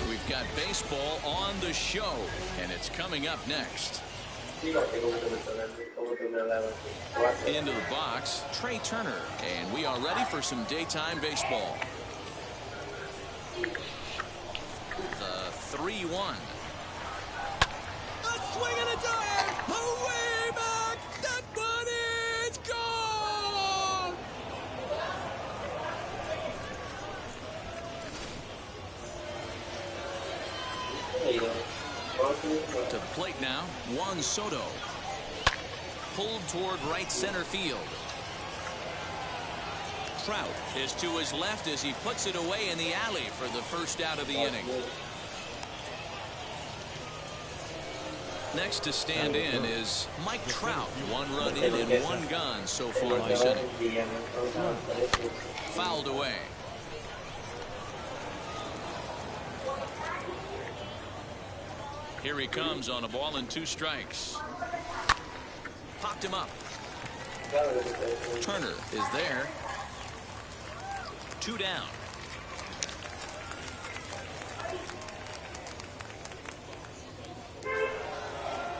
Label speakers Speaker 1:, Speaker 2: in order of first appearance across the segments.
Speaker 1: We've got baseball on the show, and it's coming up next. Into the box, Trey Turner, and we are ready for some daytime baseball. The 3-1. A swing and a dive! Away back! That one is gone! To the plate now, Juan Soto. Pulled toward right center field. Trout is to his left as he puts it away in the alley for the first out of the inning. Next to stand in is Mike Trout. 1 run in and 1 gone so far this inning. Fouled away. Here he comes on a ball and 2 strikes. Popped him up. Turner is there. 2 down.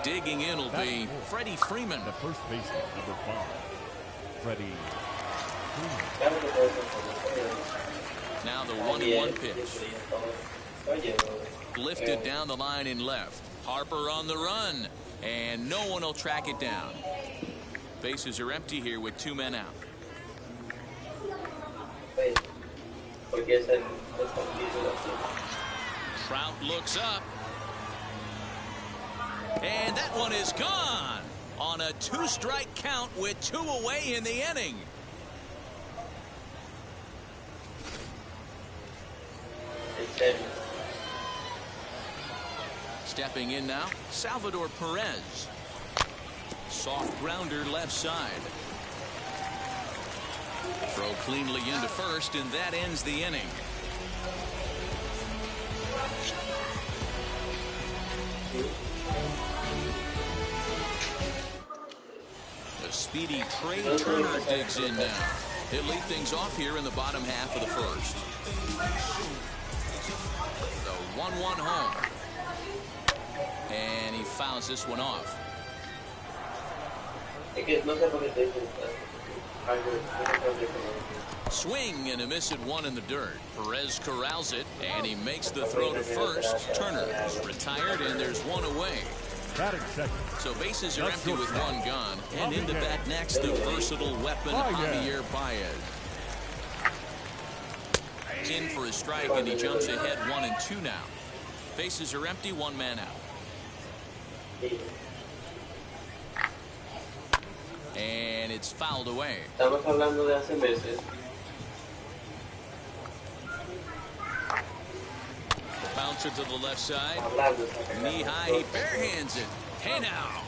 Speaker 1: Digging in will be Freddie Freeman.
Speaker 2: The first baseman, number 5, Freddie Freeman.
Speaker 1: Now the 1-1 pitch. Lifted down the line in left. Harper on the run, and no one will track it down. Bases are empty here with 2 men out. Trout looks up. And that one is gone on a 2-strike count with 2 away in the inning. Stepping in now, Salvador Perez. Soft grounder left side. Throw cleanly into first, and that ends the inning. The speedy Trey Turner digs in now. He'll lead things off here in the bottom half of the first. The 1-1 home. And he fouls this one off. Swing and a miss at 1 in the dirt. Perez corrals it, and he makes the throw to first. Turner is retired, and there's 1 away. So bases are empty with 1 gone. And in the bat next, the versatile weapon, Javier Baez. In for a strike, and he jumps ahead 1-2 now. Bases are empty, 1 man out. And it's fouled away. Bouncer to the left side. Knee high, he barehands it. Hey now.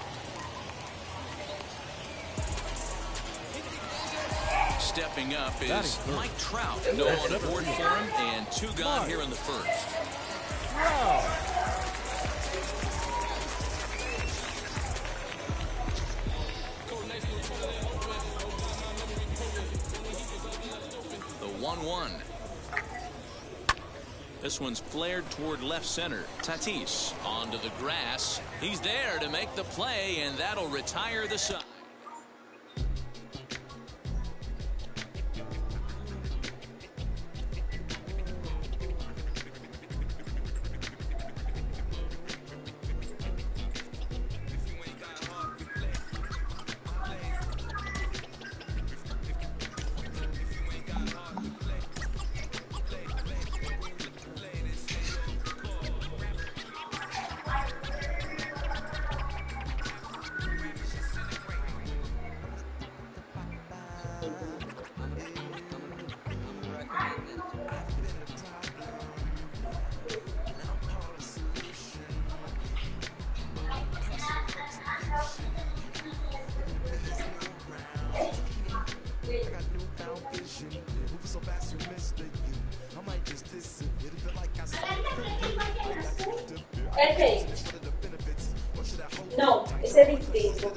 Speaker 1: Stepping up is Mike Trout. No one aboard for him, and 2 gone here in the first. The 1-1. This one's flared toward left center. Tatis onto the grass. He's there to make the play, and that'll retire the side.
Speaker 3: No, ese es distinto.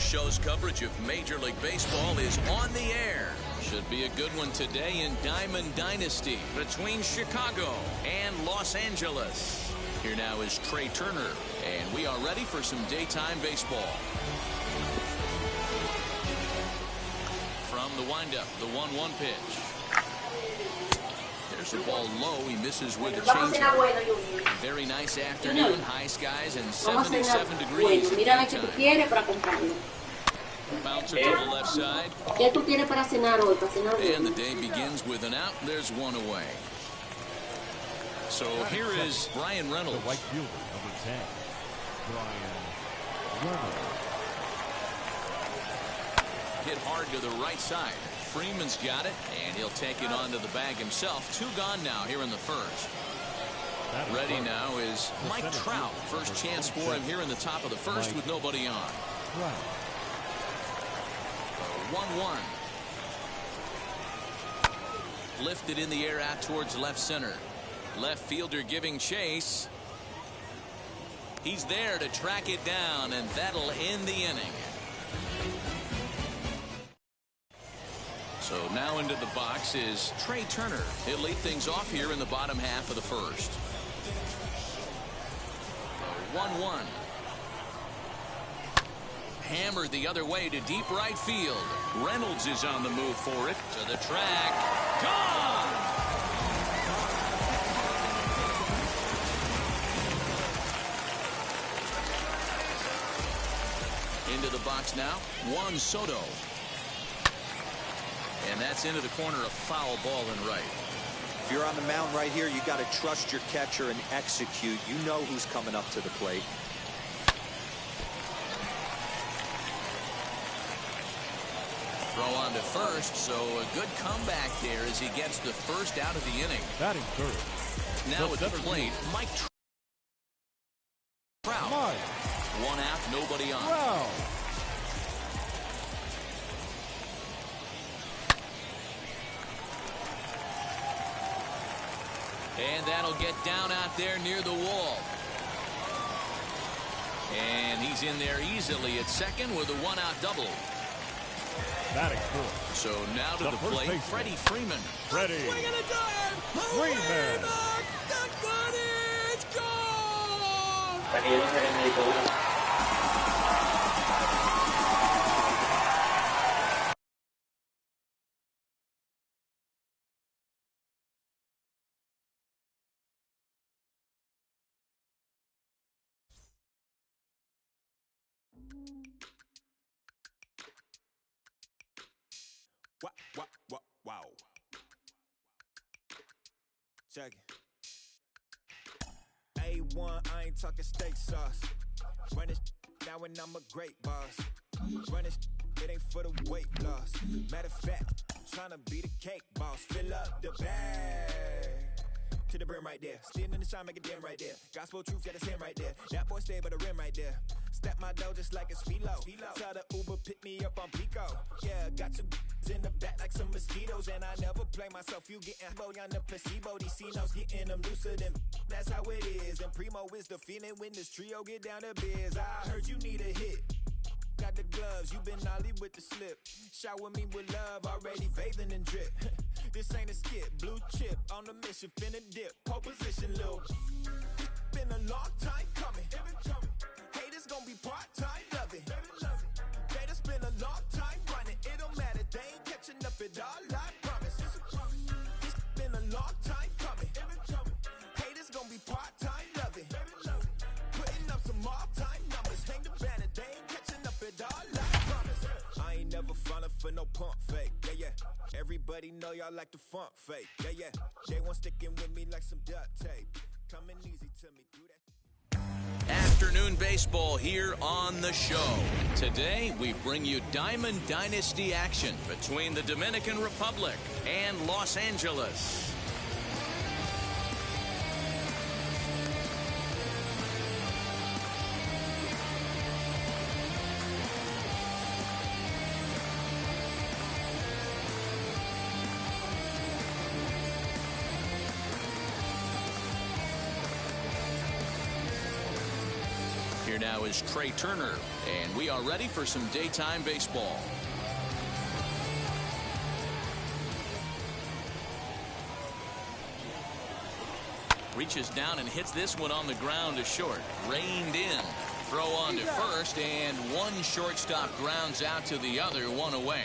Speaker 1: show's coverage of Major League Baseball is on the air. Should be a good one today in Diamond Dynasty between Chicago and Los Angeles. Here now is Trey Turner, and we are ready for some daytime baseball. From the windup, the 1-1 pitch. There's the ball low. He misses with the changeup. Very nice afternoon. High skies and 77 degrees. Bouncer to the left side. And the day begins with an out. There's one away. So here is Brian Reynolds.
Speaker 2: The right fielder, number 10. Brian Reynolds.
Speaker 1: Hit hard to the right side. Freeman's got it, and he'll take it onto the bag himself. 2 gone now here in the first. Ready now is Mike Trout. First chance for him here in the top of the first with nobody on. 1-1. Lifted in the air out towards left center. Left fielder giving chase. He's there to track it down, and that'll end the inning. So now into the box is Trey Turner. He'll lead things off here in the bottom half of the first. 1-1. Hammered the other way to deep right field. Reynolds is on the move for it. To the track. Gone! Into the box now. Juan Soto. And that's into the corner, a foul ball and right.
Speaker 3: If you're on the mound right here, you got to trust your catcher and execute. You know who's coming up to the plate.
Speaker 1: Throw on to first, so a good comeback there as he gets the first out of the inning.
Speaker 2: Batting third.
Speaker 1: Now at the plate, Mike Trout. 1 out, nobody on.
Speaker 2: Wow.
Speaker 1: And that'll get down out there near the wall. And he's in there easily at second with a 1-out double.
Speaker 2: Batting fourth.
Speaker 1: So now to the plate, baseman. Freddie Freeman.
Speaker 2: Freddie Freeman.
Speaker 1: It's gone!
Speaker 4: Wow. Check it. A1, I ain't talking steak sauce. Run it now and I'm a great boss. Run it ain't for the weight loss. Matter of fact, I'm trying to be the cake boss. Fill up the bag to the brim right there. Standing in the shine, make it dim right there. Gospel truth, yeah, that's him right there. That boy stay by the rim right there. Step my dough just like it's philo. Tell the Uber pick me up on Pico. Yeah, got two in the back like some mosquitoes, and I never play myself. You getting boy on the placebo. These C-notes getting them looser than. That's how it is. And Primo is the feeling when this trio get down to biz. I heard you need a hit. Got the gloves, you been ollie with the slip. Shower me with love, already bathing in drip. This ain't a skip, blue chip on the mission, finna dip. Pole position, little. Been a long time coming. Haters gonna be part-time, love it. Haters been a long time running. It don't matter, they ain't catching up at all, I promise. It's been a long time coming. Haters gonna be part-time, love it. Putting up some all-time numbers. Hang the banner, they ain't catching up at all, I promise. I ain't never falling for no pump fake, yeah. Everybody know y'all like the funk fake, yeah. They want sticking with me like some duct tape. Coming easy to me, do that.
Speaker 1: Afternoon baseball here on the show. Today, we bring you Diamond Dynasty action between the Dominican Republic and Los Angeles. Here now is Trey Turner, And we are ready for some daytime baseball. Reaches down and hits this one on the ground to short. Reined in. Throw on to first, and one shortstop grounds out to the other, one away.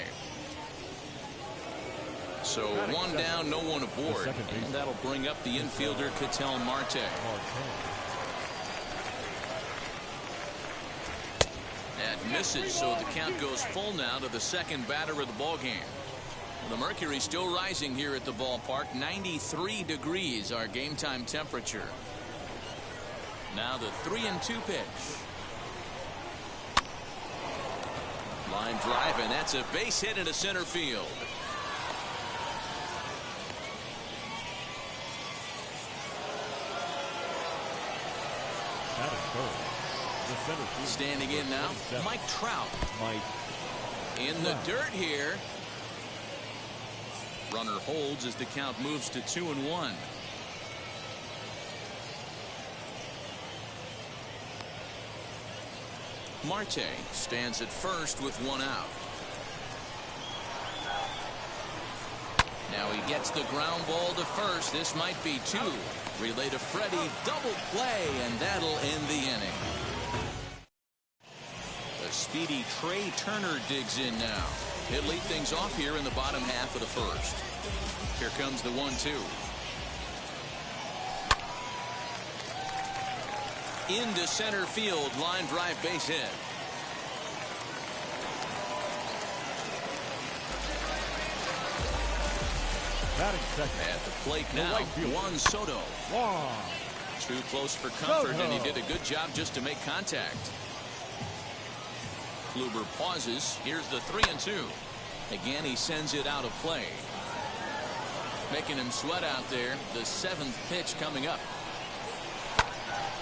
Speaker 1: So one down, no one aboard. And that'll bring up the infielder, Ketel Marte. That misses, so the count goes full now to the second batter of the ballgame. The mercury still rising here at the ballpark. 93 degrees, our game time temperature. Now the 3-2 pitch. Line drive, and that's a base hit into center field. Standing in now, Mike Trout. In the dirt here. Runner holds as the count moves to 2-1. Marte stands at first with one out. Now he gets the ground ball to first. This might be two. Relay to Freddie. Double play, and that'll end the inning. The speedy Trey Turner digs in now. He'll lead things off here in the bottom half of the first. Here comes the 1-2. Into center field. Line drive, base hit. At the plate now, Juan Soto. Too close for comfort, and he did a good job just to make contact. Kluber pauses. Here's the 3-2. Again, he sends it out of play. Making him sweat out there. The seventh pitch coming up.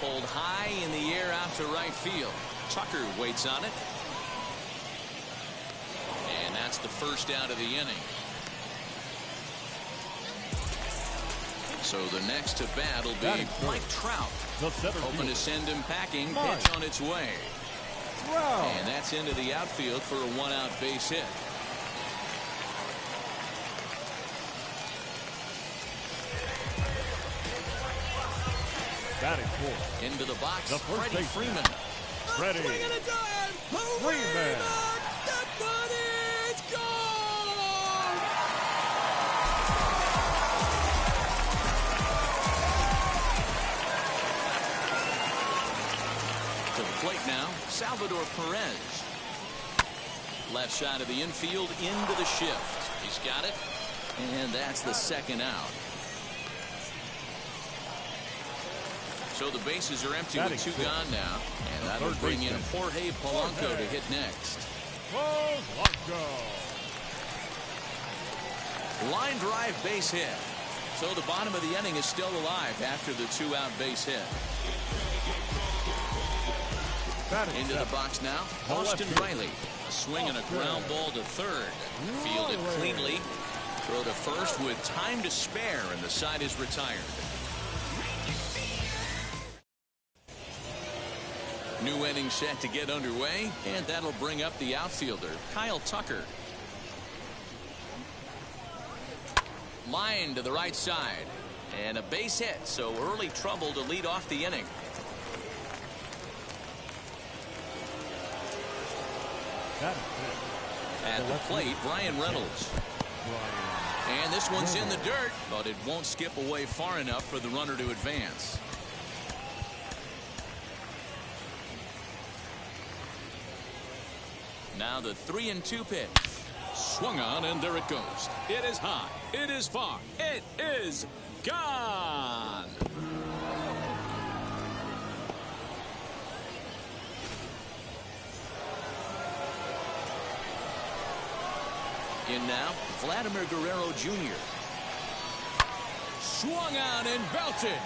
Speaker 1: Pulled high in the air out to right field. Tucker waits on it. And that's the first out of the inning. So the next to bat will be Mike Trout. Hoping to send him packing. Pitch on its way. And that's into the outfield for a one-out base hit. Into the box, Freddie Freeman.
Speaker 2: Freddie Freeman.
Speaker 4: That one is gone!
Speaker 1: To the plate now, Salvador Perez. Left side of the infield into the shift. He's got it, and that's the second out. So the bases are empty with two gone now, and that'll bring in Jorge Polanco to hit next. Line drive, base hit. So the bottom of the inning is still alive after the two-out base hit. Into the box now, Austin Riley. A swing and a ground ball to third. Fielded cleanly. Throw to first with time to spare, and the side is retired. New inning set to get underway, and that'll bring up the outfielder, Kyle Tucker. Line to the right side, and a base hit, so early trouble to lead off the inning. At the plate, Brian Reynolds. And this one's in the dirt, but it won't skip away far enough for the runner to advance. Now the 3-2 pitch. Swung on, and there it goes. It is high. It is far. It is gone. In now, Vladimir Guerrero Jr. Swung on and belted.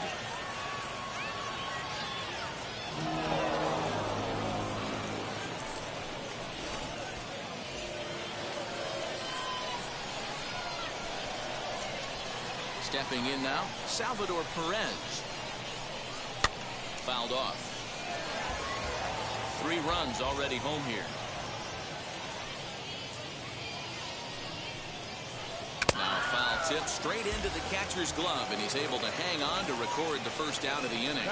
Speaker 1: Stepping in now, Salvador Perez. Fouled off. 3 runs already home here. Now a foul tip straight into the catcher's glove, and he's able to hang on to record the first out of the inning.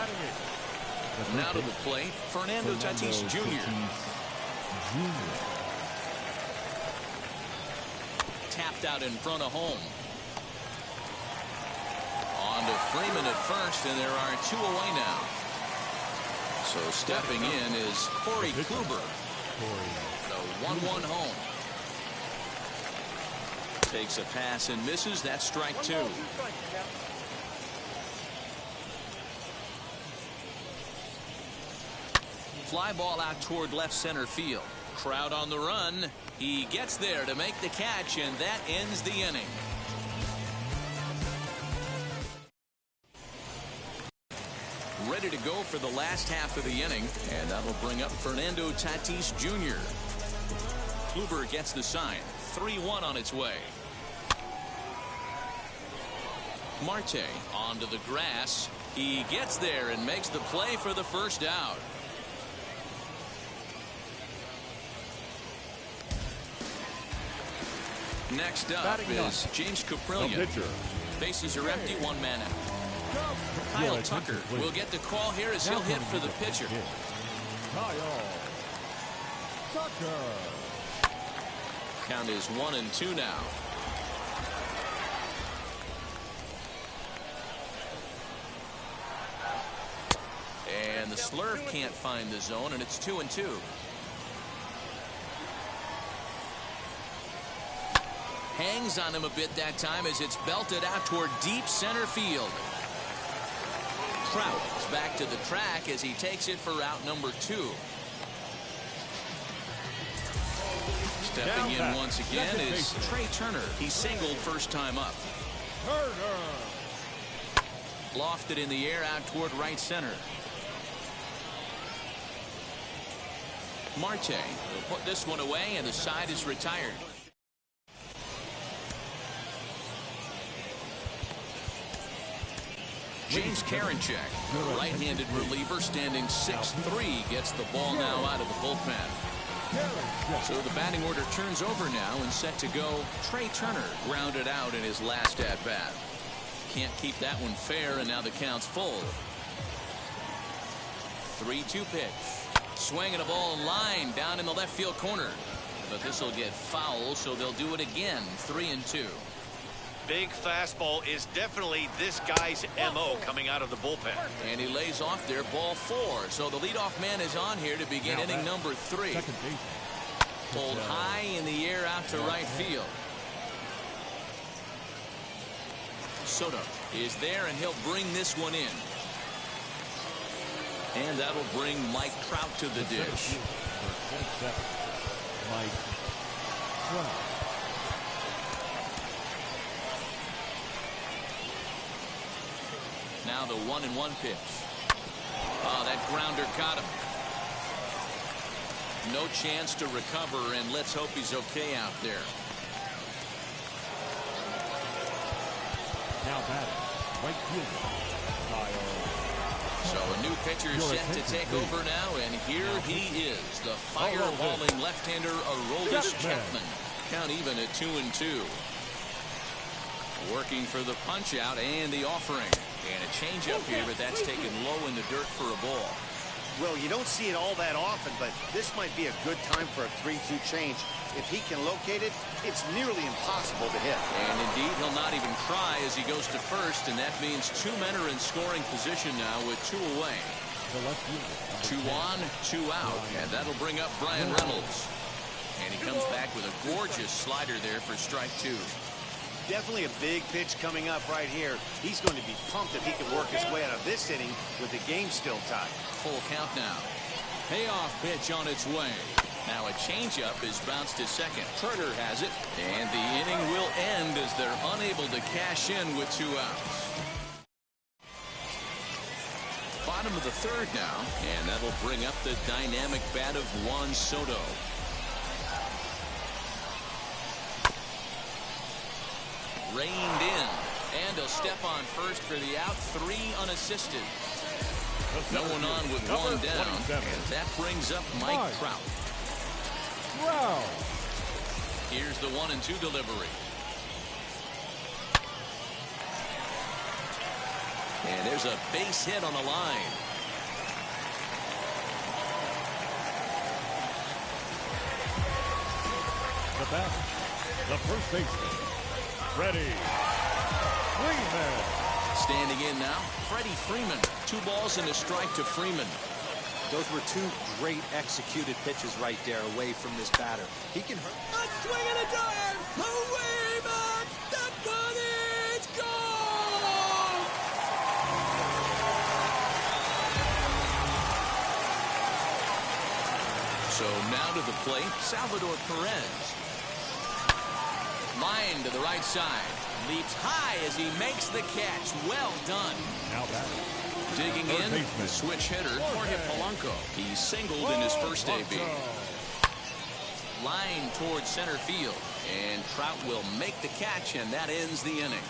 Speaker 1: Now to the plate, Fernando Tatis Jr. Tapped out in front of home. On to Freeman at first, and there are 2 away now. So stepping in is Corey Kluber. The 1-1 home. Takes a pass and misses. That's strike 2. Fly ball out toward left center field. Crowd on the run. He gets there to make the catch, and that ends the inning. Ready to go for the last half of the inning, and that'll bring up Fernando Tatis Jr. Kluber gets the sign. 3-1 on its way. Marte onto the grass. He gets there and makes the play for the first out. Next up is James Caprillion. Bases are empty, 1 man out. Kyle Tucker will get the call here as he'll hit for the pitcher.
Speaker 2: Kyle Tucker.
Speaker 1: Count is 1-2 now. And the slurve can't find the zone, and it's 2-2. Hangs on him a bit that time as it's belted out toward deep center field. Trout is back to the track as he takes it for out number 2. Stepping in once again is Trey Turner. He singled first time up. Lofted in the air out toward right center. Marte will put this one away, and the side is retired. James Karinchak, the right-handed reliever, standing 6'3", gets the ball now out of the bullpen. So the batting order turns over now, and set to go. Trey Turner grounded out in his last at-bat. Can't keep that one fair, and now the count's full. 3-2 pitch. Swinging a ball in line down in the left field corner. But this will get foul, so they'll do it again. 3-2.
Speaker 5: Big fastball is definitely this guy's MO coming out of the bullpen.
Speaker 1: And he lays off there, ball 4. So the leadoff man is on here to begin inning number 3. Pulled high in the air out to right field. Soto is there, and he'll bring this one in. And that'll bring Mike Trout to the dish.
Speaker 2: Mike Trout.
Speaker 1: Now the 1-1 pitch. Oh, that grounder caught him. No chance to recover, and let's hope he's okay out there.
Speaker 2: Now batting, right fielder,
Speaker 1: So a new pitcher set to take over now, and here he is, the fireballing left-hander Aroldis Chapman. Count even at 2-2. Working for the punch-out and the offering. And a changeup here, but that's taken low in the dirt for a ball.
Speaker 5: Well, you don't see it all that often, but this might be a good time for a 3-2 change. If he can locate it, it's nearly impossible to hit.
Speaker 1: And indeed, he'll not even try as he goes to first, and that means 2 men are in scoring position now with 2 away. 2 on, 2 out, and that'll bring up Brian Reynolds. And he comes back with a gorgeous slider there for strike 2.
Speaker 5: Definitely a big pitch coming up right here. He's going to be pumped if he can work his way out of this inning with the game still tied.
Speaker 1: Full count now. Payoff pitch on its way. Now a changeup is bounced to second. Turner has it, and the inning will end as they're unable to cash in with 2 outs. Bottom of the 3rd now, and that'll bring up the dynamic bat of Juan Soto. Reined in, and he'll step on first for the out. 3 unassisted. No one on with one down. And that brings up Mike Trout.
Speaker 2: Wow.
Speaker 1: Here's the 1-2 delivery. And there's a base hit on the line.
Speaker 2: The bat, the first baseman, Freddie Freeman.
Speaker 1: Standing in now, Freddie Freeman. 2 balls and a strike to Freeman.
Speaker 3: Those were 2 great executed pitches right there away from this batter. He can hurt.
Speaker 4: A swing and a drive. Away back. That one is gone.
Speaker 1: So now to the plate, Salvador Perez. Line to the right side. Leaps high as he makes the catch. Well done.
Speaker 2: Now back.
Speaker 1: Digging in, the switch hitter, Jorge Polanco. He singled in his first AB. Line towards center field. And Trout will make the catch, and that ends the inning.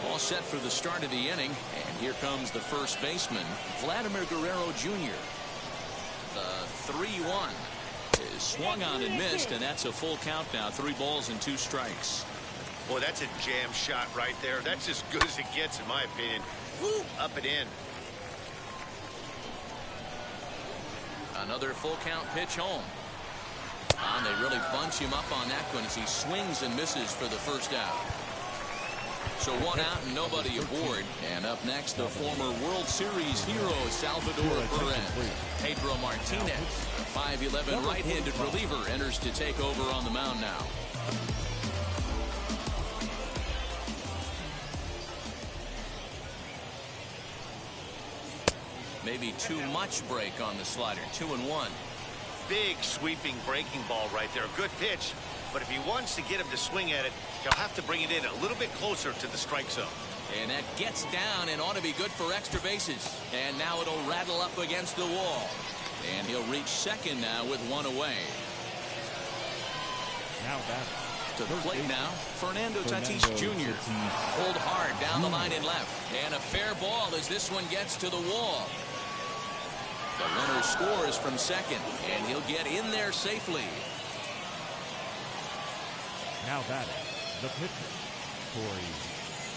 Speaker 1: All set for the start of the inning. And here comes the first baseman, Vladimir Guerrero Jr. The 3-1 is swung on and missed, and that's a full count now. 3 balls and 2 strikes.
Speaker 5: Boy, that's a jam shot right there. That's as good as it gets, in my opinion. Woo, up and in.
Speaker 1: Another full count pitch home. And they really bunch him up on that one as he swings and misses for the first out. So 1 out and nobody aboard. And up next, the former World Series hero, Salvador Perez. Pedro Martinez, a 5'11" right-handed reliever, enters to take over on the mound now. Maybe too much break on the slider. 2-1.
Speaker 5: Big sweeping breaking ball right there. Good pitch. But if he wants to get him to swing at it, he'll have to bring it in a little bit closer to the strike zone.
Speaker 1: And that gets down and ought to be good for extra bases. And now it'll rattle up against the wall. And he'll reach second now with 1 away.
Speaker 2: Now back.
Speaker 1: To the plate now, Fernando Tatis Jr. Pulled hard down the line and left. And a fair ball as this one gets to the wall. The runner scores from second, and he'll get in there safely.
Speaker 2: Now batting, the pitcher, Corey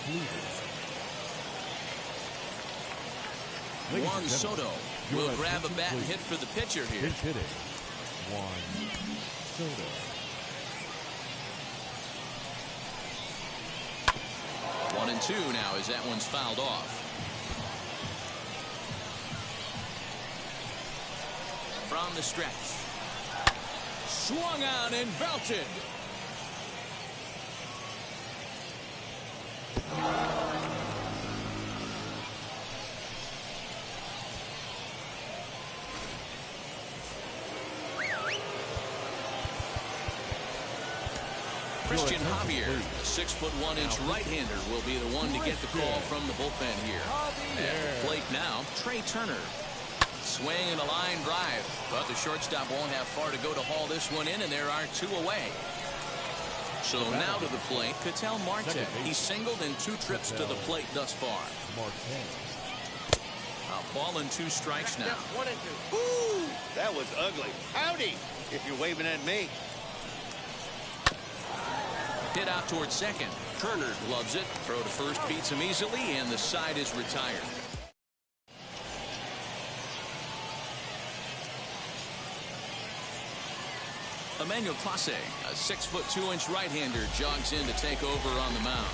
Speaker 2: Kluber.
Speaker 1: Juan Soto will grab a bat and hit for the pitcher here.
Speaker 2: Pitch hitting, Juan Soto.
Speaker 1: 1-2 now as that one's fouled off. From the stretch. Swung out and belted. Christian Javier, a 6'1" right-hander, will be the one to get the call from the bullpen here. At the plate now, Trey Turner. Swing and a line drive, but the shortstop won't have far to go to haul this one in, and there are 2 away. So now to the plate, Ketel Marte. He's singled in 2 trips to the plate thus far. A ball and 2 strikes now.
Speaker 5: 1 and 2. Ooh, that was ugly. Howdy, if you're waving at me.
Speaker 1: Hit out towards second. Turner loves it. Throw to first beats him easily, and the side is retired. Emmanuel Clase, a 6'2" right-hander, jogs in to take over on the mound.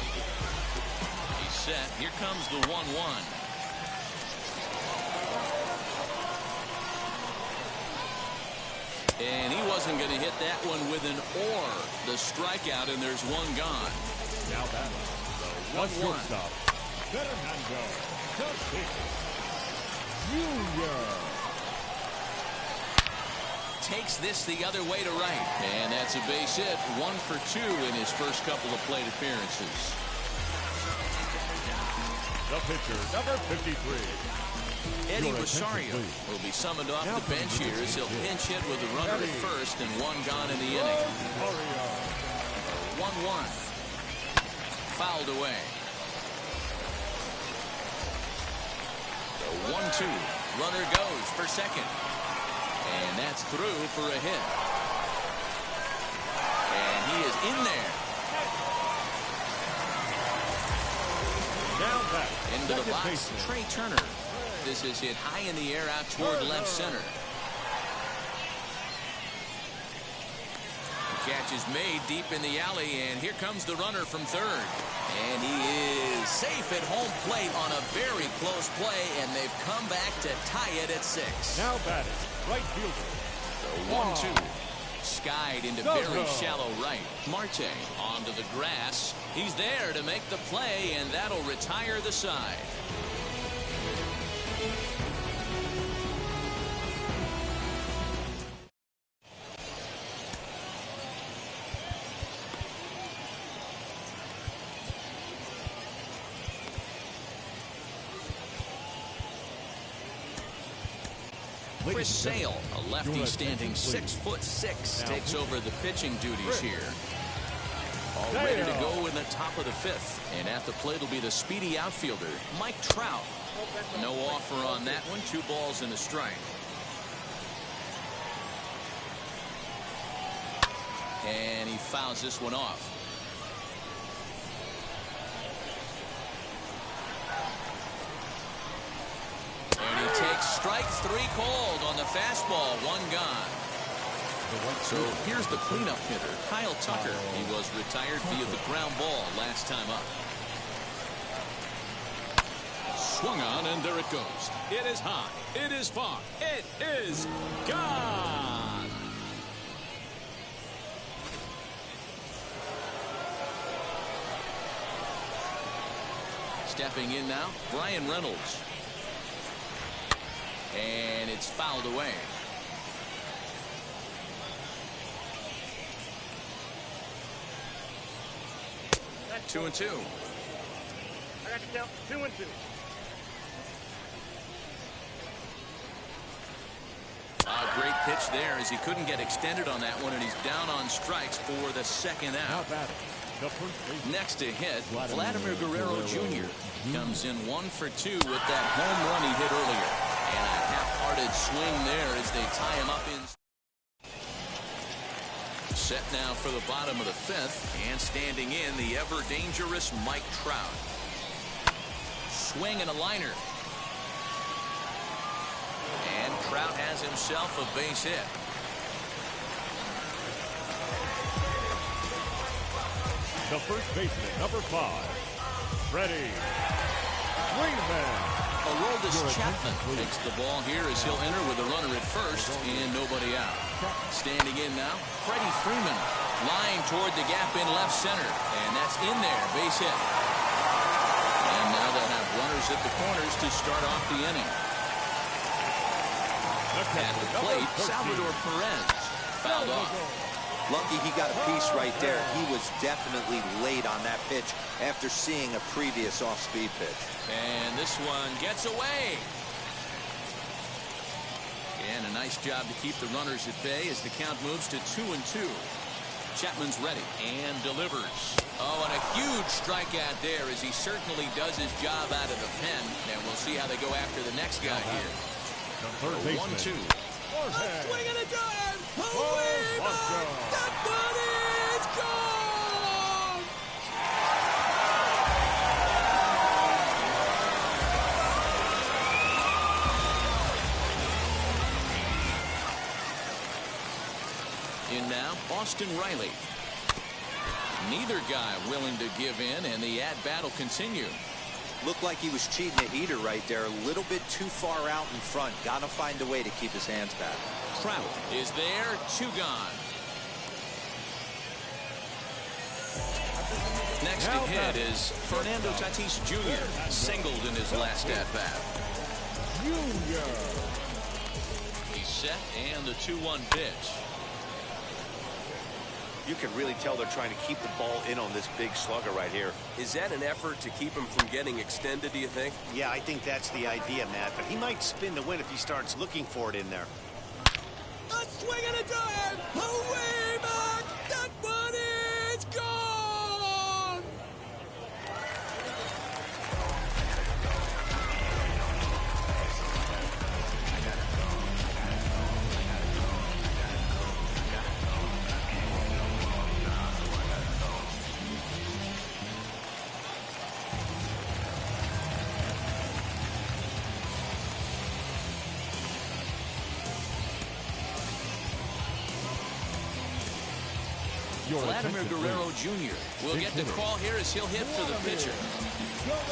Speaker 1: He's set. Here comes the 1-1. And he wasn't going to hit that one with an or. The strikeout, and there's 1 gone.
Speaker 2: Now batting, the 1-1. Fernando Tatis Jr.
Speaker 1: Takes this the other way to right. And that's a base hit. 1 for 2 in his first couple of plate appearances.
Speaker 2: The pitcher, number 53.
Speaker 1: Eddie Rosario will be summoned off the bench here as he'll pinch hit with a runner at first and 1 gone in the inning. 1-1. Fouled away. The 1-2. Runner goes for second. And that's through for a hit. And he is in there.
Speaker 2: Now back.
Speaker 1: Into the box,
Speaker 2: Baseman.
Speaker 1: Trey Turner. This is hit high in the air out toward left center. The catch is made deep in the alley, and here comes the runner from third. And he is safe at home plate on a very close play, and they've come back to tie it at 6.
Speaker 2: Now batting, right fielder.
Speaker 1: The 1-2. Skied into very shallow right. Marte onto the grass. He's there to make the play, and that'll retire the side. Chris Sale, a lefty standing 6'6", takes over the pitching duties here. All ready to go in the top of the 5th. And at the plate will be the speedy outfielder, Mike Trout. No offer on that one. 2 balls and a strike. And he fouls this one off. And he takes strike 3 called on the fastball. 1 gone. So here's the cleanup hitter, Kyle Tucker. He was retired via the ground ball last time up. Swung on, and there it goes. It is high. It is far. It is gone. Stepping in now, Brian Reynolds. And it's fouled away. 2-2.
Speaker 6: I got you down. 2-2.
Speaker 1: A great pitch there as he couldn't get extended on that one, and he's down on strikes for the 2nd out. Next to hit, Vladimir Guerrero Jr. comes in 1 for 2 with that home run he hit earlier. And a half-hearted swing there as they tie him up in. Set now for the bottom of the 5th, and standing in the ever-dangerous Mike Trout. Swing and a liner. And Trout has himself a base hit.
Speaker 2: The first baseman, number 5, Freddie Freeman.
Speaker 1: Aroldis Chapman takes the ball here as he'll enter with a runner at first and nobody out. Standing in now, Freddie Freeman, lying toward the gap in left center, and that's in there, base hit. And now they'll have runners at the corners to start off the inning. At the plate, Salvador Perez fouled off.
Speaker 3: Lucky he got a piece right there. He was definitely late on that pitch after seeing a previous off-speed pitch.
Speaker 1: And this one gets away. And a nice job to keep the runners at bay as the count moves to 2-2. Chapman's ready and delivers. Oh, and a huge strikeout there as he certainly does his job out of the pen. And we'll see how they go after the next guy here. 1-2.
Speaker 6: Swing and a dive. Away, that one is gone.
Speaker 1: In now, Austin Riley. Neither guy willing to give in, and the at-bat will continue.
Speaker 3: Looked like he was cheating a heater right there. A little bit too far out in front. Got to find a way to keep his hands back.
Speaker 1: Trout is there, 2 gone. Next to hit is Fernando Tatis Jr. Singled in his last at-bat. He's set, and the 2-1 pitch.
Speaker 7: You can really tell they're trying to keep the ball in on this big slugger right here.
Speaker 8: Is that an effort to keep him from getting extended, do you think?
Speaker 5: Yeah, I think that's the idea, Matt. But he might spin to win if he starts looking for it in there.
Speaker 6: A swing and a dive. Away back. That one is gone.
Speaker 1: Vladimir Guerrero Jr. will get the call here as he'll hit for the pitcher.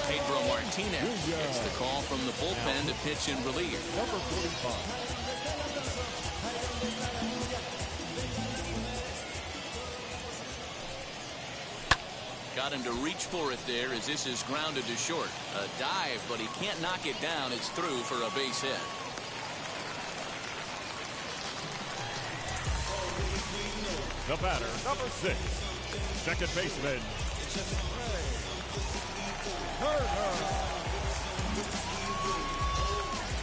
Speaker 1: Pedro Martinez gets the call from the bullpen to pitch in relief.
Speaker 2: Number 45.
Speaker 1: Got him to reach for it there as this is grounded to short. A dive, but he can't knock it down. It's through for a base hit.
Speaker 2: The batter, number 6, second baseman, Turner.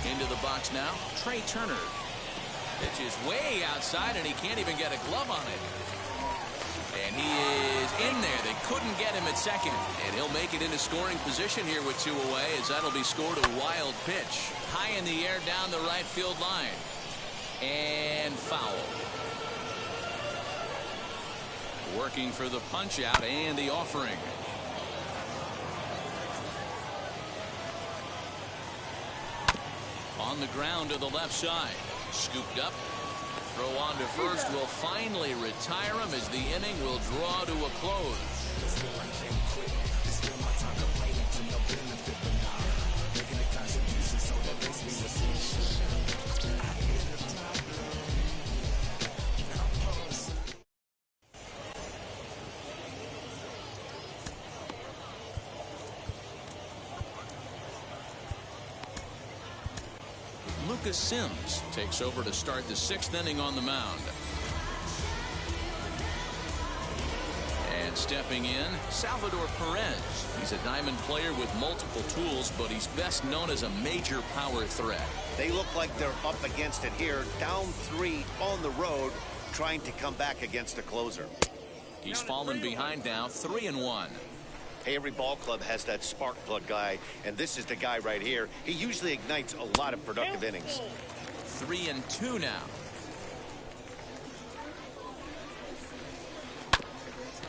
Speaker 1: Into the box now, Trey Turner. Pitch is way outside, and he can't even get a glove on it. And he is in there. They couldn't get him at second. And he'll make it into scoring position here with 2 away, as that'll be scored a wild pitch. High in the air down the right field line. And foul. Working for the punch out and the offering. On the ground to the left side. Scooped up. Throw on to first will finally retire him as the inning will draw to a close. Lucas Sims takes over to start the 6th inning on the mound. And stepping in, Salvador Perez. He's a diamond player with multiple tools, but he's best known as a major power threat.
Speaker 5: They look like they're up against it here, down 3 on the road, trying to come back against a closer.
Speaker 1: He's fallen behind now, 3-1.
Speaker 5: Hey, every ball club has that spark plug guy, and this is the guy right here. He usually ignites a lot of productive innings.
Speaker 1: 3-2 now.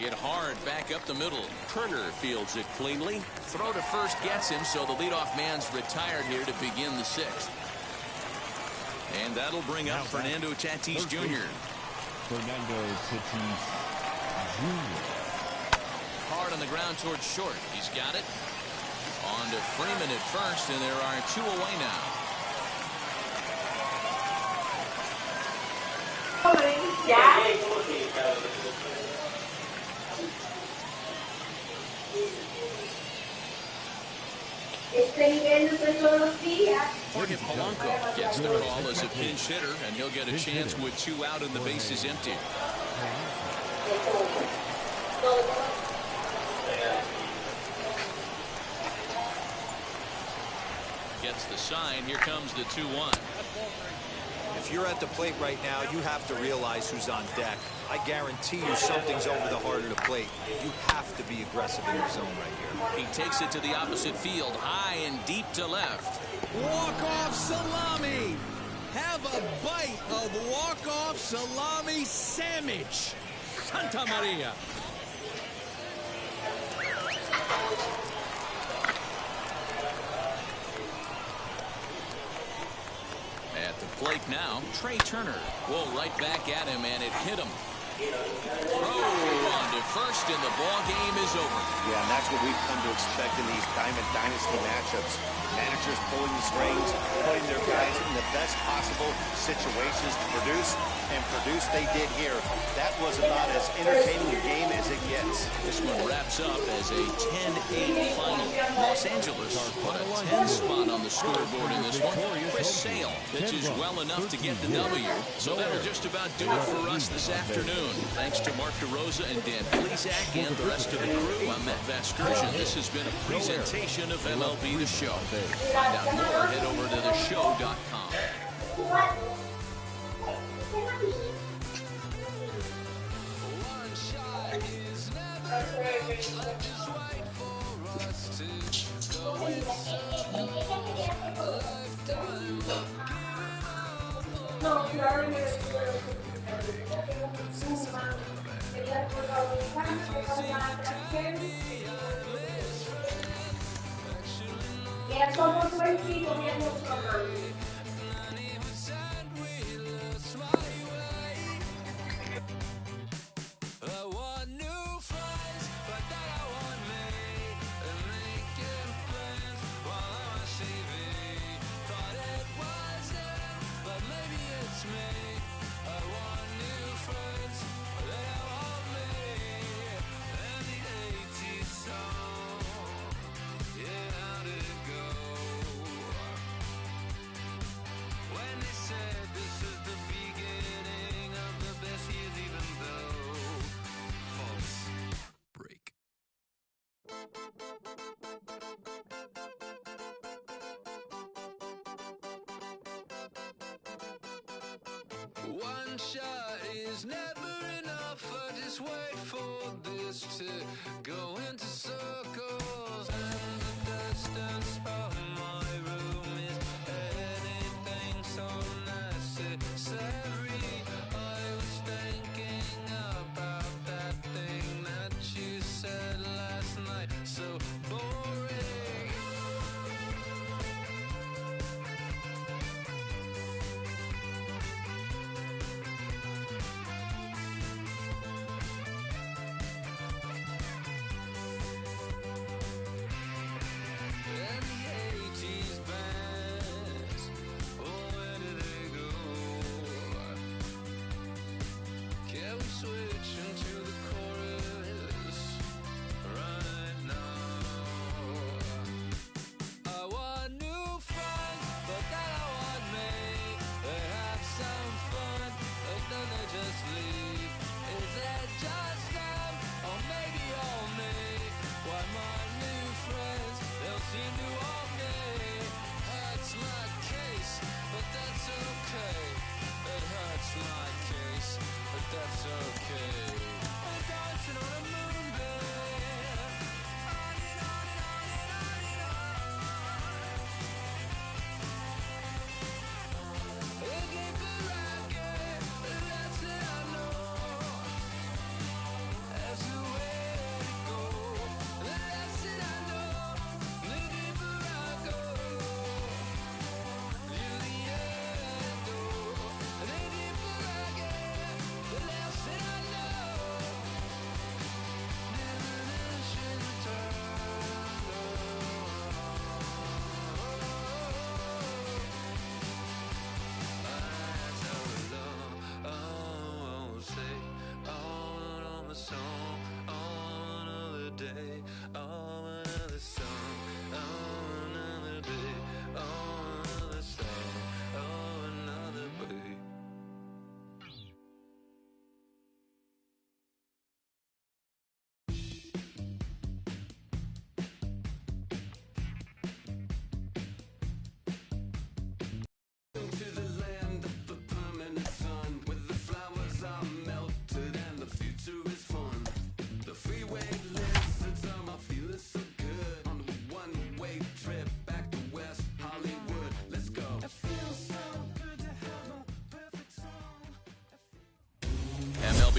Speaker 1: Hit hard back up the middle. Turner fields it cleanly. Throw to first gets him, so the leadoff man's retired here to begin the 6th. And that'll bring up Fernando Tatis Jr.
Speaker 2: Fernando Tatis Jr.
Speaker 1: Hard on the ground towards short. He's got it. On to Freeman at first, and there are 2 away now. Jorge Polanco gets the call as a pinch hitter, and he'll get a chance with 2 out and the bases empty. Gets the sign. Here comes the 2-1.
Speaker 3: If you're at the plate right now, you have to realize who's on deck. I guarantee you something's over the heart of the plate. You have to be aggressive in your zone right here.
Speaker 1: He takes it to the opposite field, high and deep to left.
Speaker 6: Walk-off salami. Have a bite of walk-off salami sandwich. Santa Maria.
Speaker 1: At the plate now, Trey Turner. Whoa, right back at him, and it hit him. Throw on to first, and the ball game is over.
Speaker 5: Yeah, and that's what we've come to expect in these Diamond Dynasty matchups. Managers pulling the strings, putting their guys in the best possible situations to produce, and produce they did here. That was about as entertaining a game as it gets.
Speaker 1: This one wraps up as a 10-8 final. Los Angeles put a 10 spot on the scoreboard in this one. Chris Sale pitches well enough to get the W. So that'll just about do it for us this afternoon. Thanks to Mark DeRosa and Dan Plesac and the rest of the crew. I'm Matt Vasgersian. This has been a presentation of MLB The Show. Find out more, head over to theshow.com.
Speaker 9: Ya somos buen gobierno
Speaker 6: I
Speaker 10: one shot is never enough. I just wait for this to go into circles. And the distance of my room is anything so necessary. I was thinking about that thing that you said last night. So boring.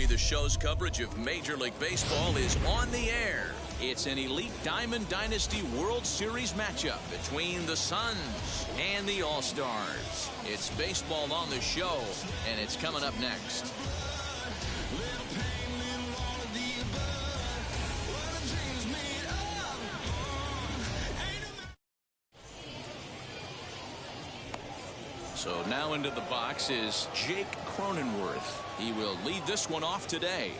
Speaker 1: The show's coverage of Major League Baseball is on the air. It's an elite Diamond Dynasty World Series matchup between the Suns and the All-Stars. It's baseball on the show, and it's coming up next. So now into the box is Jake Cronenworth. He will lead this one off today.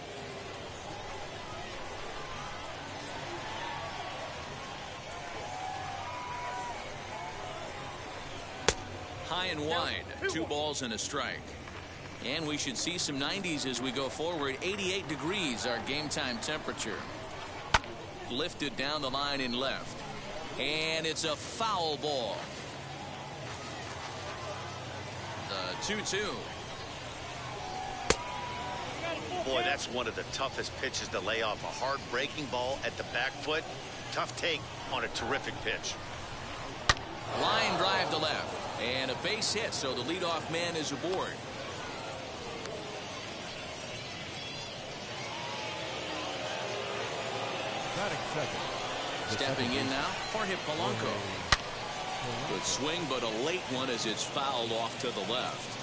Speaker 1: High and wide, 2 balls and a strike. And we should see some 90s as we go forward. 88 degrees, our game time temperature. Lifted down the line in left. And it's a foul ball. The 2-2.
Speaker 5: Boy, that's one of the toughest pitches to lay off. A hard breaking ball at the back foot. Tough take on a terrific pitch.
Speaker 1: Line drive to left. And a base hit, so the leadoff man is aboard. Stepping in now, Jorge Polanco. Good swing, but a late one as it's fouled off to the left.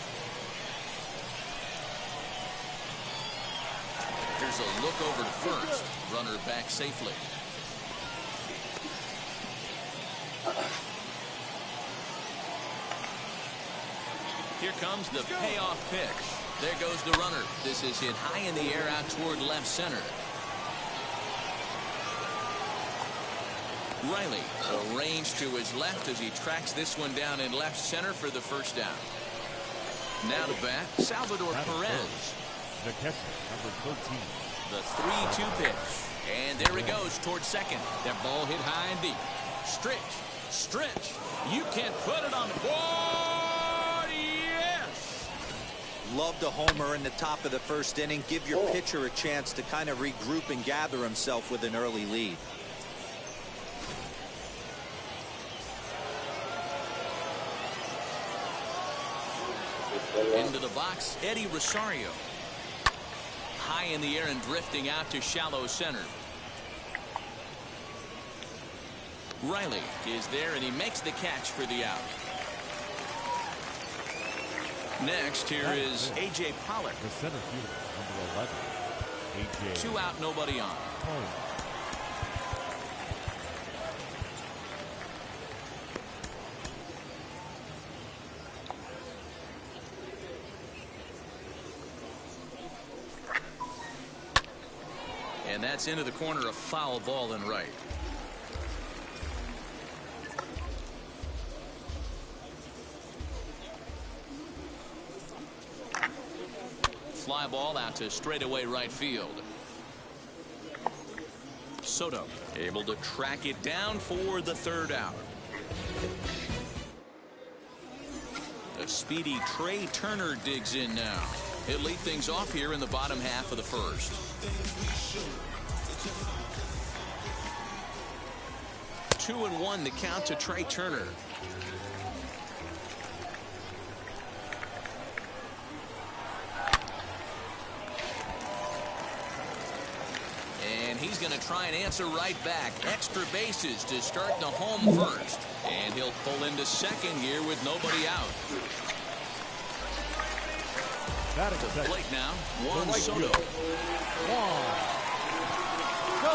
Speaker 1: Here's a look over to first. Runner back safely. Here comes the payoff pitch. There goes the runner. This is hit high in the air out toward left center. Riley arranged to his left as he tracks this one down in left center for the first down. Now to bat, Salvador Perez.
Speaker 2: The catcher, number 13.
Speaker 1: The 3-2 pitch. And there he goes towards second. That ball hit high and deep. Stretch. You can't put it on the board. Yes!
Speaker 3: Love the homer in the top of the first inning. Give your pitcher a chance to kind of regroup and gather himself with an early lead.
Speaker 1: Into the box, Eddie Rosario. High in the air and drifting out to shallow center. Riley is there, and he makes the catch for the out. Next, here is A.J. Pollock.
Speaker 2: The center fielder, number 11, A.J.
Speaker 1: 2 out, nobody on. And that's into the corner, a foul ball and right. Fly ball out to straightaway right field. Soto able to track it down for the third out. The speedy Trey Turner digs in now. He'll lead things off here in the bottom half of the first. 2-1 the count to Trey Turner. And he's going to try and answer right back. Extra bases to start the home first. And he'll pull into second here with nobody out. To the plate now, Juan Soto.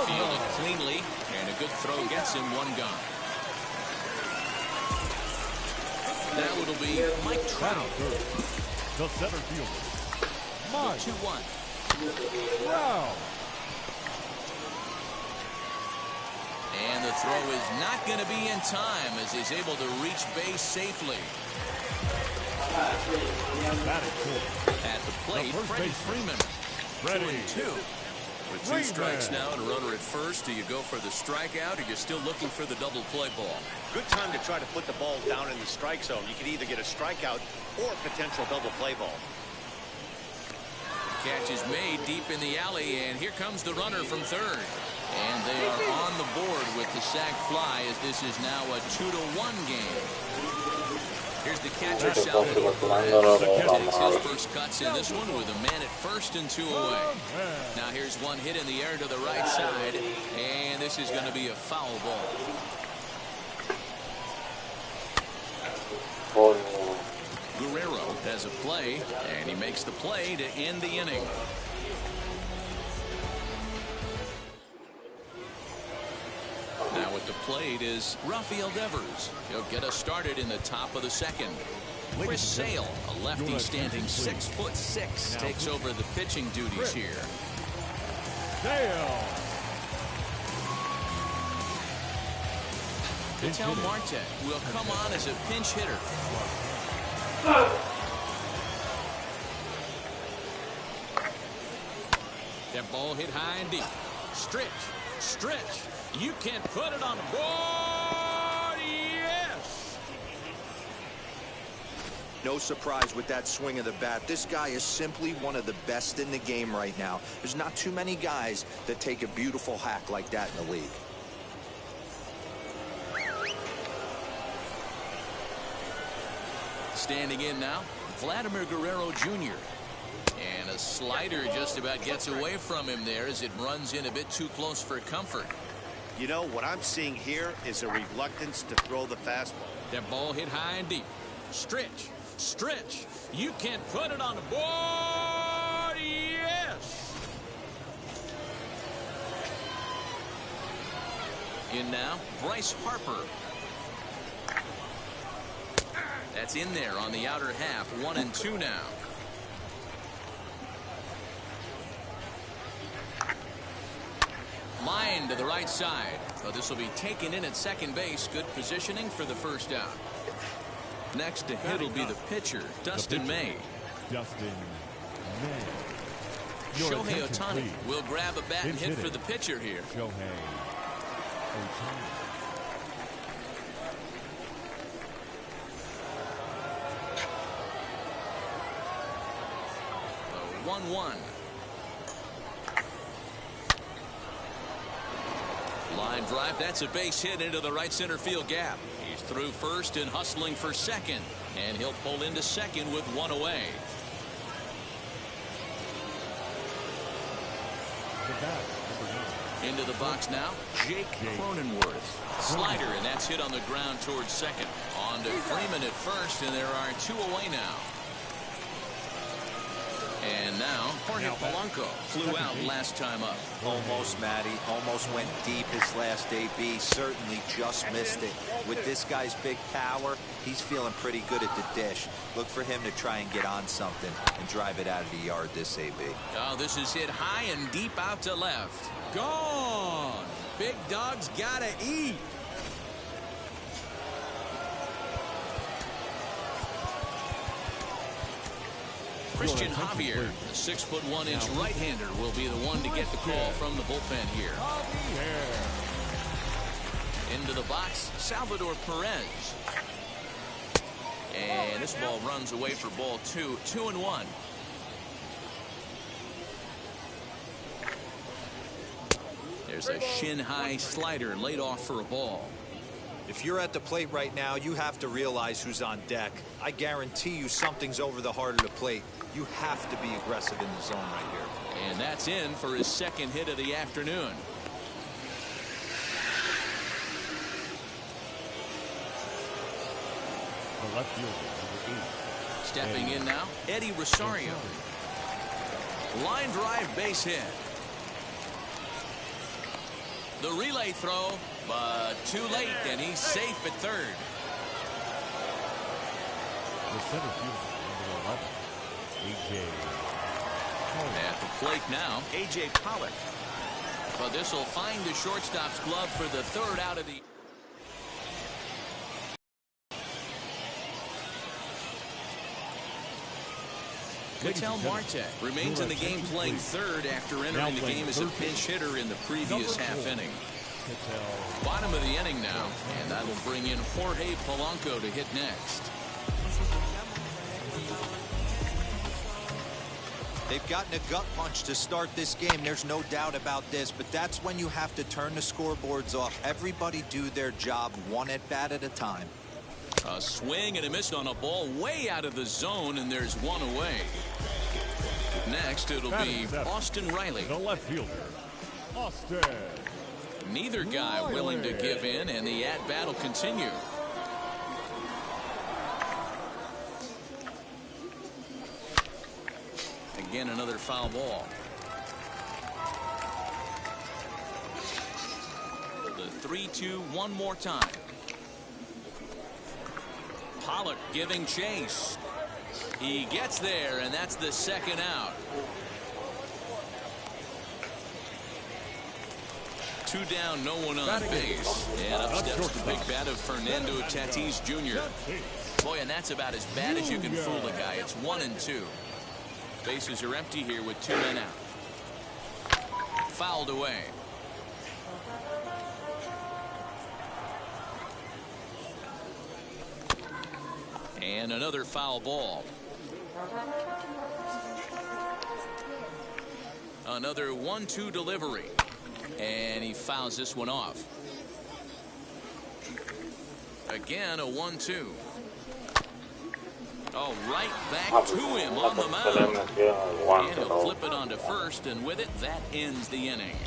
Speaker 1: Fielded cleanly, and a good throw gets him one gone. Now it'll be Mike Trout.
Speaker 2: The center fielder, Mike
Speaker 1: 2-1.
Speaker 2: Trout.
Speaker 1: And the throw is not going to be in time as he's able to reach base safely. At the plate, Freddie Freeman. 2-2.
Speaker 8: With 2 strikes now and a runner at first, do you go for the strikeout or you're still looking for the double play ball?
Speaker 5: Good time to try to put the ball down in the strike zone. You can either get a strikeout or potential double play ball.
Speaker 1: Catch is made deep in the alley, and here comes the runner from third. And they are on the board with the sac fly as this is now a 2-1 game. Here's the catcher, Salvador Perez. Takes his first cuts in this one with a man at first and 2 away. Now here's one hit in the air to the right side, and this is going to be a foul ball. Guerrero has a play, and he makes the play to end the inning. Now at the plate is Rafael Devers. He'll get us started in the top of the second. Chris Sale, a lefty standing 6'6", takes over the pitching duties here. Vital Marte will come on as a pinch hitter. That ball hit high and deep. Stretch. You can't put it on the board. Yes.
Speaker 3: No surprise with that swing of the bat. This guy is simply one of the best in the game right now. There's not too many guys that take a beautiful hack like that in the league.
Speaker 1: Standing in now, Vladimir Guerrero Jr. And a slider just about gets away from him there as it runs in a bit too close for comfort.
Speaker 5: You know, what I'm seeing here is a reluctance to throw the fastball.
Speaker 1: That ball hit high and deep. Stretch. You can't put it on the board. Yes. In now, Bryce Harper. That's in there on the outer half. 1-2 now. Line to the right side. But this will be taken in at second base. Good positioning for the first out. Next to hit will be the pitcher, Dustin May. Shohei Ohtani will grab a bat and hit for the pitcher here. 1-1. Line drive, that's a base hit into the right center field gap. He's through first and hustling for second, and he'll pull into second with one away. Into the box now, Jake Cronenworth. Slider, and that's hit on the ground towards second. On to Freeman at first, and there are two away now. And now, Jorge Polanco flew out last time up.
Speaker 3: Almost, Matty. Almost went deep his last AB. Certainly just missed it. With this guy's big power, he's feeling pretty good at the dish. Look for him to try and get on something and drive it out of the yard this AB.
Speaker 1: Oh, this is hit high and deep out to left.
Speaker 6: Gone. Big dog's gotta eat.
Speaker 1: Christian Javier, the 6'1" right-hander, will be the one to get the call from the bullpen here. Into the box, Salvador Perez. And this ball runs away for ball 2, 2-1. There's a shin-high slider laid off for a ball.
Speaker 3: If you're at the plate right now, you have to realize who's on deck. I guarantee you something's over the heart of the plate. You have to be aggressive in the zone right here.
Speaker 1: And that's in for his second hit of the afternoon.
Speaker 2: The left fielder, number 8.
Speaker 1: Stepping in now, Eddie Rosario. Line drive base hit. The relay throw, but too late, and he's safe at third.
Speaker 2: The center fielder, number 11, A.J.
Speaker 1: At the plate now, A.J. Pollock. But this will find the shortstop's glove for the third out of the... Ketel Marte remains in the game playing third after entering the game as a pinch hitter in the previous half inning. Bottom of the inning now, and that'll bring in Jorge Polanco to hit next.
Speaker 3: They've gotten a gut punch to start this game. There's no doubt about this, but that's when you have to turn the scoreboards off. Everybody do their job one at bat at a time.
Speaker 1: A swing and a miss on a ball way out of the zone, and there's one away. Next, it'll be Austin Riley.
Speaker 2: The left fielder, Austin.
Speaker 1: Neither guy willing to give in, and the at-bat will continue. Again, another foul ball. The 3-2 one more time. Pollock giving chase. He gets there, and that's the second out. 2 down, no one on base. And up steps the big bat of Fernando Tatis Jr. Boy, and that's about as bad as you can fool a guy. It's 1-2. Bases are empty here with 2 men out. Fouled away. And another foul ball. Another 1-2 delivery. And he fouls this one off. Again, a 1-2. Oh, right back to him on the mound. And he'll flip it onto first, and with it, that ends the inning.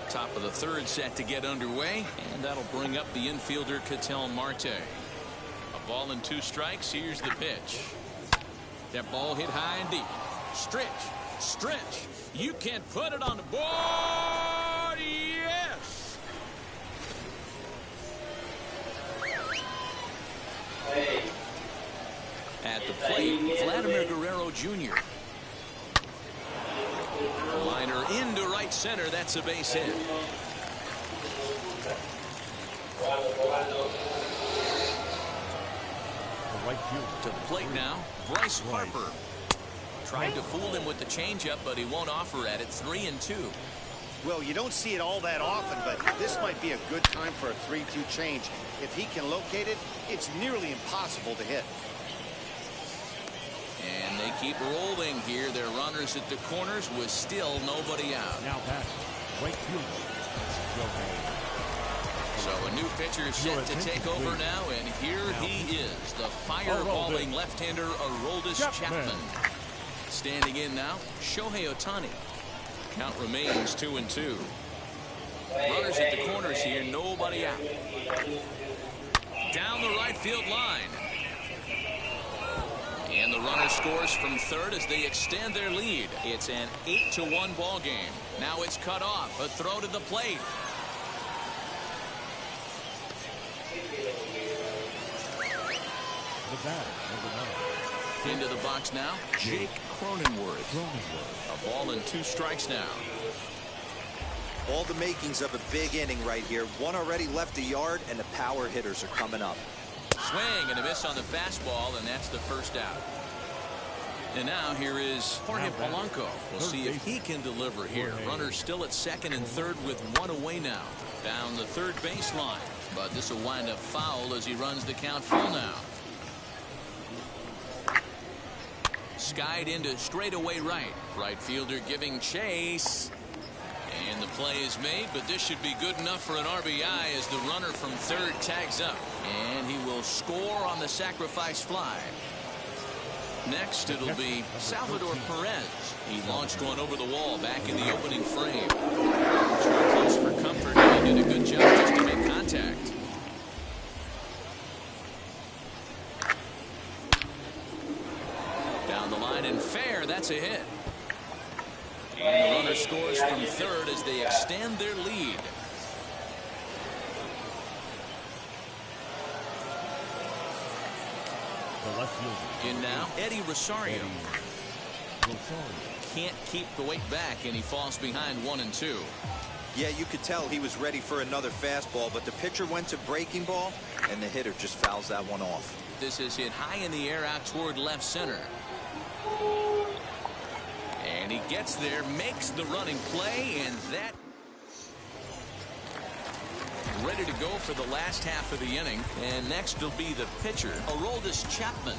Speaker 1: Top of the third set to get underway, and that'll bring up the infielder Ketel Marte. A ball and 2 strikes. Here's the pitch. That ball hit high and deep. Stretch, stretch. You can put it on the board. Yes. At the plate, Vladimir Guerrero Jr. Liner into right center. That's a base hit. To the plate now, Bryce Harper. Tried to fool him with the changeup, but he won't offer at it. 3-2.
Speaker 5: Well, you don't see it all that often, but this might be a good time for a 3-2 change. If he can locate it, it's nearly impossible to hit.
Speaker 1: And they keep rolling here. Their runners at the corners with still nobody out.
Speaker 2: Now back, right fielder.
Speaker 1: So a new pitcher set to take over now, and here he is, the fireballing left-hander Aroldis Chapman. Standing in now, Shohei Ohtani. Count remains 2-2. Runners at the corners here, nobody out. Down the right field line. And the runner scores from third as they extend their lead. It's an 8-1 ball game. Now it's cut off. A throw to the plate.
Speaker 2: The batter, number 9.
Speaker 1: Into the box now, Jake Cronenworth. A ball and 2 strikes now.
Speaker 3: All the makings of a big inning right here. One already left the yard, and the power hitters are coming up.
Speaker 1: Swing and a miss on the fastball, and that's the first out. And now here is Jorge Polanco. We'll see if he can deliver here. Runners still at second and third with 1 away now. Down the third baseline. But this will wind up foul as he runs the count full now. Skied into straightaway right. Right fielder giving chase. And the play is made, but this should be good enough for an RBI as the runner from third tags up. And he will score on the sacrifice fly. Next, it'll be Salvador Perez. He launched one over the wall back in the opening frame. Too close for comfort, and he did a good job just to make contact. Down the line and fair, that's a hit. And the runner scores from third as they extend their lead.
Speaker 2: The left fielder.
Speaker 1: In now, Eddie Rosario. Can't keep the weight back, and he falls behind 1-2.
Speaker 3: Yeah, you could tell he was ready for another fastball, but the pitcher went to breaking ball, and the hitter just fouls that one off.
Speaker 1: This is hit high in the air out toward left center. And he gets there, makes the running play, and that ready to go for the last half of the inning. And next will be the pitcher, Aroldis Chapman.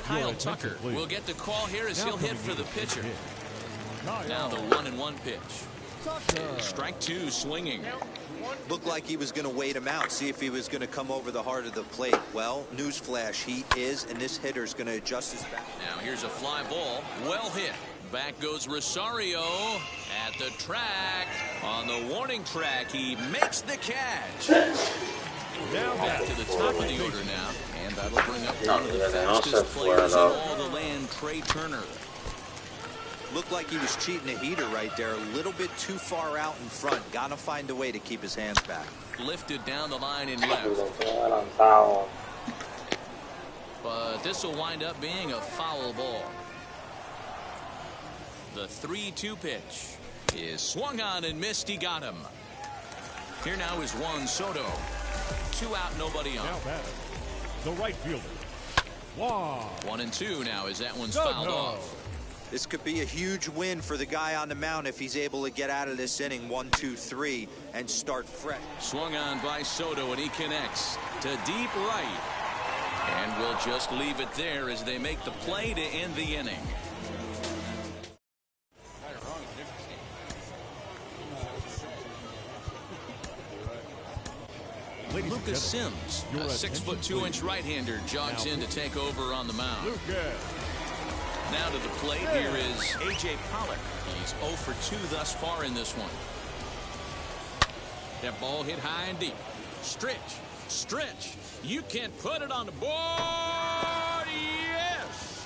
Speaker 1: Kyle Tucker will get the call here as he'll hit for the pitcher. Now the 1-1 pitch. Strike 2 swinging.
Speaker 3: Looked like he was going to wait him out, see if he was going to come over the heart of the plate. Well, newsflash, he is, and this hitter's going to adjust his back.
Speaker 1: Now here's a fly ball, well hit. Back goes Rosario at the track. On the warning track, he makes the catch. Now back to the top of the order now, and that'll bring up one of the fastest players in all the land, Trey Turner.
Speaker 3: Looked like he was cheating a heater right there, a little bit too far out in front. Gotta find a way to keep his hands back.
Speaker 1: Lifted down the line in left. But this will wind up being a foul ball. The 3-2 pitch is swung on and missed. He got him. Here now is Juan Soto. 2 out, nobody on.
Speaker 2: Now batter, the right fielder.
Speaker 1: 1-2 now as that one's fouled off.
Speaker 3: This could be a huge win for the guy on the mound if he's able to get out of this inning 1-2-3 and start fresh.
Speaker 1: Swung on by Soto, and he connects to deep right. And we'll just leave it there as they make the play to end the inning. Lucas Sims, a 6'2" right-hander, jogs in to take over on the mound. Now to the plate, here is A.J. Pollock. He's 0 for 2 thus far in this one. That ball hit high and deep. Stretch. You can put it on the board. Yes.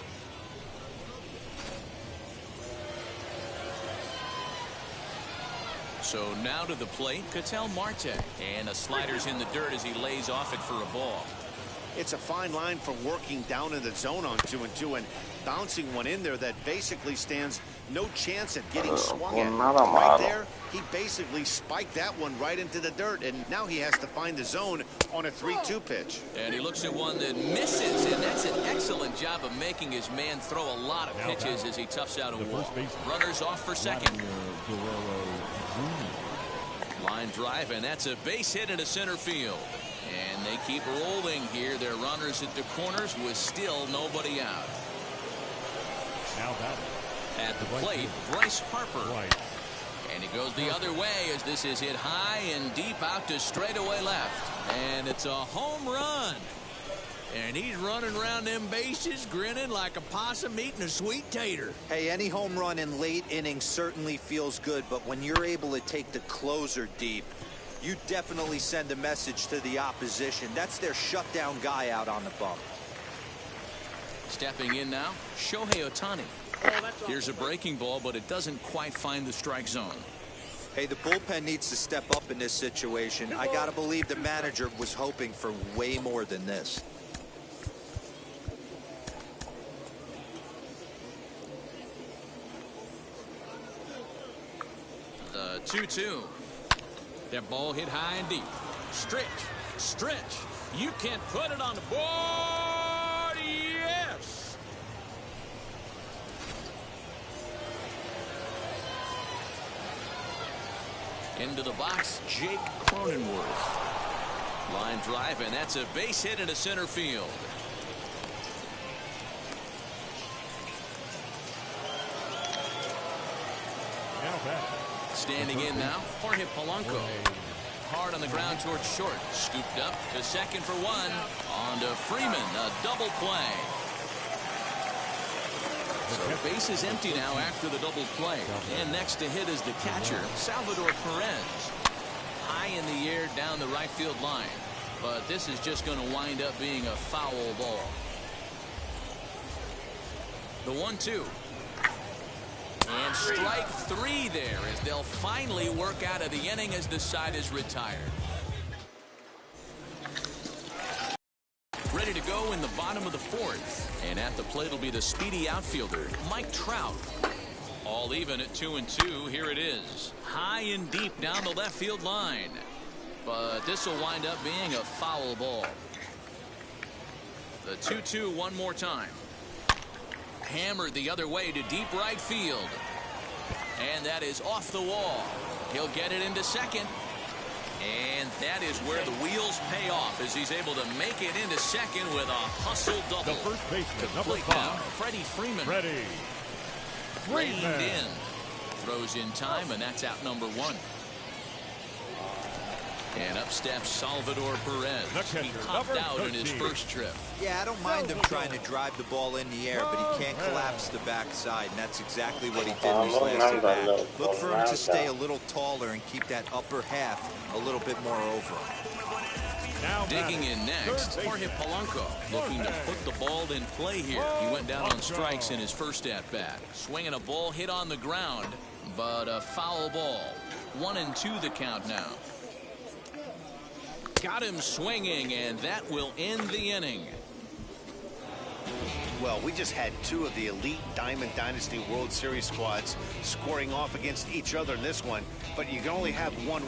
Speaker 1: So now to the plate, Ketel Marte. And a slider's in the dirt as he lays off it for a ball.
Speaker 5: It's a fine line from working down in the zone on 2-2 and bouncing one in there that basically stands no chance at getting swung at. Right there, he basically spiked that one right into the dirt, and now he has to find the zone on a 3-2 pitch.
Speaker 1: And he looks at one that misses, and that's an excellent job of making his man throw a lot of pitches as he toughs out a wall. Runners off for second. Line drive, and that's a base hit into center field. And they keep rolling here. Their runners at the corners with still nobody out.
Speaker 2: Now batting.
Speaker 1: At the plate, Bryce Harper. And he goes the other way as this is hit high and deep out to straightaway left. And it's a home run. And he's running around them bases grinning like a possum eating a sweet tater.
Speaker 3: Hey, any home run in late innings certainly feels good, but when you're able to take the closer deep, you definitely send a message to the opposition. That's their shutdown guy out on the bump.
Speaker 1: Stepping in now, Shohei Ohtani. Here's a breaking ball, but it doesn't quite find the strike zone.
Speaker 3: Hey, the bullpen needs to step up in this situation. I gotta believe the manager was hoping for way more than this.
Speaker 1: The 2-2. That ball hit high and deep. Stretch, stretch. You can't put it on the board. Yes. Into the box, Jake Cronenworth. Line drive, and that's a base hit into center field.
Speaker 2: Now back.
Speaker 1: Standing in now, Jorge Polanco. Hard on the ground towards short. Scooped up to second for one. On to Freeman, a double play. So base is empty now after the double play. And next to hit is the catcher, Salvador Perez. High in the air down the right field line. But this is just going to wind up being a foul ball. The 1-2. And strike three there as they'll finally work out of the inning as the side is retired. Ready to go in the bottom of the fourth. And at the plate will be the speedy outfielder, Mike Trout. All even at 2-2. Here it is. High and deep down the left field line. But this will wind up being a foul ball. The 2-2 one more time. Hammered the other way to deep right field. And that is off the wall. He'll get it into second. And that is where the wheels pay off as he's able to make it into second with a hustle double.
Speaker 2: The first baseman, number 5.
Speaker 1: Now, Freddie Freeman. Reined in. Throws in time, and that's out number 1. And up steps Salvador Perez. He popped out in his first trip.
Speaker 3: Yeah, I don't mind him trying to drive the ball in the air, but he can't collapse the backside, and that's exactly what he did in his last at-bat. Look for him to stay a little taller and keep that upper half a little bit more over him.
Speaker 2: Now
Speaker 1: digging in next, Jorge Polanco looking to put the ball in play here. He went down on strikes in his first at-bat. Swinging a ball hit on the ground, but a foul ball. 1-2 the count now. Got him swinging, and that will end the inning.
Speaker 5: Well, we just had 2 of the elite Diamond Dynasty World Series squads scoring off against each other in this one, but you can only have one